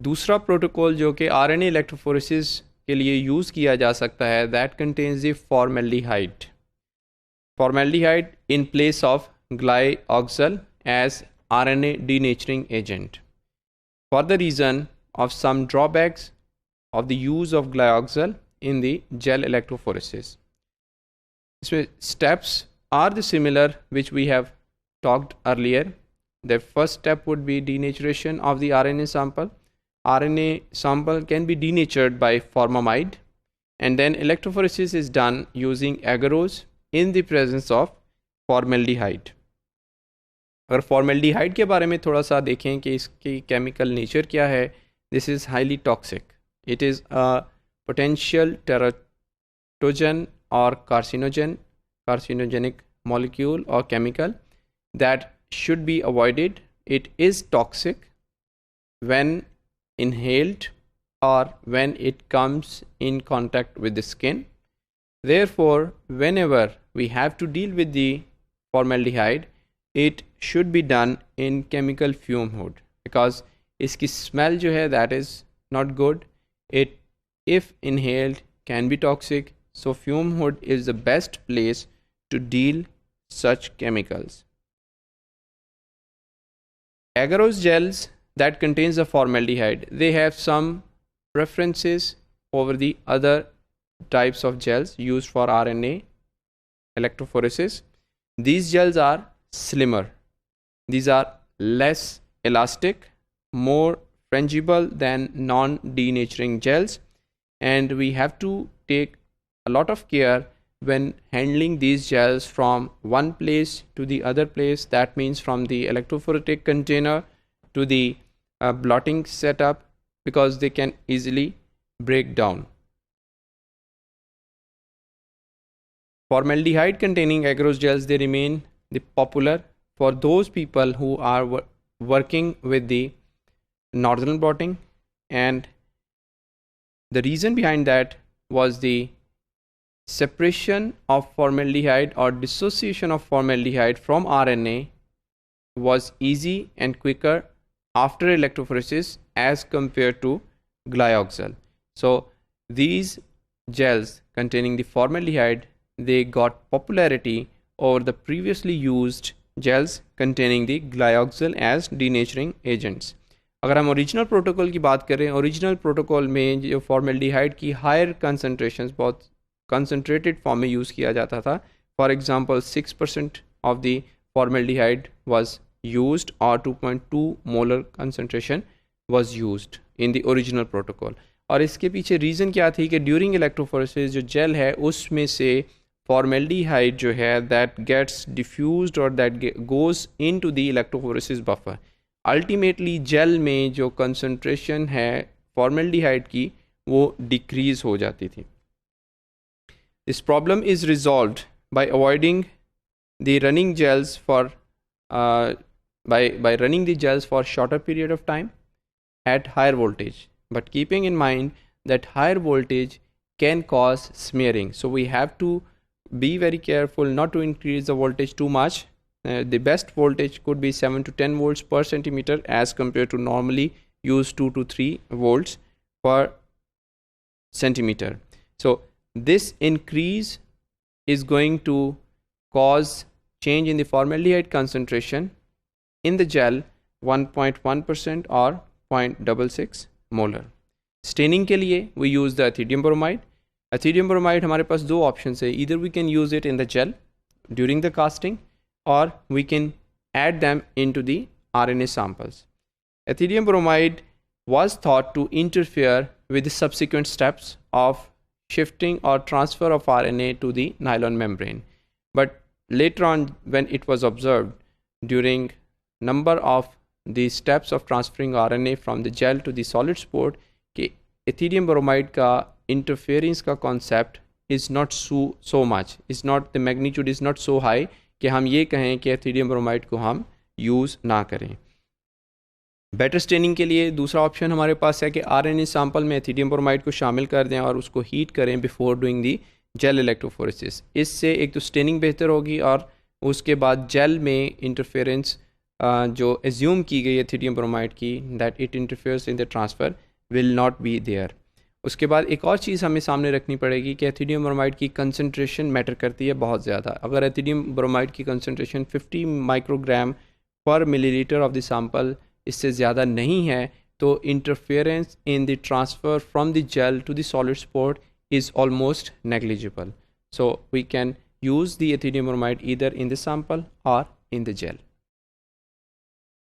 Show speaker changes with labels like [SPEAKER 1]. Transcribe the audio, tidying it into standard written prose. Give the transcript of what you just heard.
[SPEAKER 1] दूसरा प्रोटोकॉल जो कि आरएनए इलेक्ट्रोफोरेसिस के लिए यूज़ किया जा सकता है, that contains the formaldehyde in place of glyoxal as RNA denaturing agent. For the reason of some drawbacks of the use of glyoxal in the gel electrophoresis. इसमें steps are the similar which we have talked earlier. The first step would be denaturation of the RNA sample. RNA sample can be denatured by formamide, and then electrophoresis is done using agarose in the presence of formaldehyde. अगर formaldehyde के बारे में थोड़ा सा देखें कि इसकी chemical nature क्या है, this is highly toxic. It is a potential teratogen और carcinogenic molecule or chemical that should be avoided. It is toxic when inhaled or when it comes in contact with the skin. Therefore, whenever we have to deal with the formaldehyde, it should be done in chemical fume hood, because इसकी smell जो है that is not good. It, if inhaled, can be toxic. So fume hood is the best place to deal such chemicals. Agarose gels that contains the formaldehyde, they have some preferences over the other types of gels used for RNA electrophoresis. These gels are slimmer. These are less elastic, more fungible than non-denaturing gels, and we have to take a lot of care when handling these gels from one place to the other place. That means from the electrophoretic container to the blotting setup, because they can easily break down. Formaldehyde containing agarose gels, they remain the popular for those people who are working with the nostril blotting, and the reason behind that was the separation of formaldehyde or dissociation of formaldehyde from RNA was easy and quicker after electrophoresis as compared to glyoxal. So these gels containing the formaldehyde, they got popularity over the previously used gels containing the glyoxal as denaturing agents. अगर हम original protocol की बात करें, original protocol में जो formaldehyde की higher कंसनट्रेशंस बहुत concentrated form में यूज़ किया जाता था. For example 6% of the formaldehyde was used और 2.2 molar concentration was used in the original protocol. और इसके पीछे रीज़न क्या थी कि ड्यूरिंग इलेक्ट्रोफोरेसिस जो जेल है उसमें से फॉर्मेल्डिहाइड जो है दैट गेट्स डिफ्यूज्ड और that goes into the electrophoresis buffer. Ultimately gel में जो कंसनट्रेशन है फॉर्मेल्डिहाइड की वो डिक्रीज़ हो जाती थी. This problem is resolved by avoiding the running gels for by running the gels for shorter period of time at higher voltage, but keeping in mind that higher voltage can cause smearing. So we have to be very careful not to increase the voltage too much. The best voltage could be 7 to 10 volts per centimeter as compared to normally used 2 to 3 volts per centimeter. So this increase is going to cause change in the formaldehyde concentration in the gel 1.1% or 0.66 molar. Staining के लिए we use the ethidium bromide. Ethidium bromide हमारे पास दो options है. Either we can use it in the gel during the casting, or we can add them into the RNA samples. Ethidium bromide was thought to interfere with the subsequent steps of shifting or transfer of RNA to the nylon membrane, but later on when it was observed during number of the steps of transferring RNA from the gel to the solid sport कि ethidium bromide का interference का concept is not so much, is not, the magnitude is not so high कि हम ये कहें कि ethidium bromide को हम यूज़ ना करें. बेटर स्टेनिंग के लिए दूसरा ऑप्शन हमारे पास है कि आरएनए सैंपल में एथिडियम ब्रोमाइड को शामिल कर दें और उसको हीट करें before doing the gel electrophoresis. इससे एक तो स्टेनिंग बेहतर होगी और उसके बाद जेल में इंटरफेरेंस जो एज्यूम की गई एथिडियम ब्रोमाइड की that it interferes in the transfer will not be there. उसके बाद एक और चीज़ हमें सामने रखनी पड़ेगी कि एथिडियम ब्रोमाइड की कंसनट्रेशन मैटर करती है बहुत ज़्यादा। अगर एथिडियम ब्रोमाइड की कंसनट्रेशन 50 माइक्रोग्राम पर मिलीलीटर ऑफ द सैंपल इससे ज़्यादा नहीं है तो interference in the transfer from the gel to the solid support is almost negligible. So we can use the ethidium bromide either in the sample or in the gel.